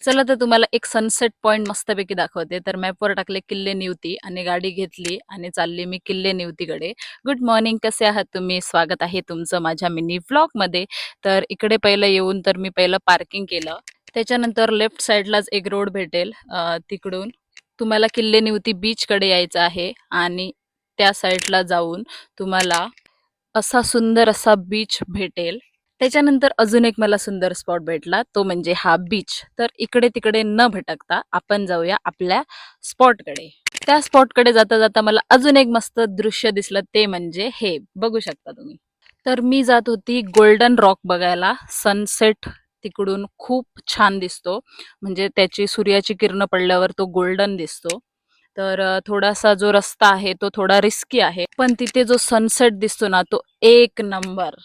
चला तर तुम्हाला एक सनसेट पॉइंट मस्तपैकी दाखवते. तर मॅपवर टाकले किल्ले निवती आणि गाडी घेतली आणि चालली मी किल्ले निवतीकडे. गुड मॉर्निंग, कसे आहात तुम्ही? स्वागत आहे तुमचं माझ्या मिनी व्लॉगमध्ये. तर इकडे पहिलं येऊन तर मी पहिलं पार्किंग केलं. त्याच्यानंतर लेफ्ट साईडलाच एक रोड भेटेल, तिकडून तुम्हाला किल्ले निवती बीचकडे यायचं आहे आणि त्या साईडला जाऊन तुम्हाला असा सुंदर असा बीच भेटेल. त्याच्यानंतर अजून एक मला सुंदर स्पॉट भेटला, तो म्हणजे हा बीच. तर इकडे तिकडे न भटकता आपण जाऊया आपल्या स्पॉटकडे. त्या स्पॉटकडे जाता जाता मला अजून एक मस्त दृश्य दिसलं, ते म्हणजे हे बघू शकता तुम्ही. तर मी जात होती गोल्डन रॉक बघायला. सनसेट तिकडून खूप छान दिसतो, म्हणजे त्याची सूर्याची किरण पडल्यावर तो गोल्डन दिसतो. तर थोडासा जो रस्ता आहे तो थोडा रिस्की आहे, पण तिथे जो सनसेट दिसतो ना, तो एक नंबर.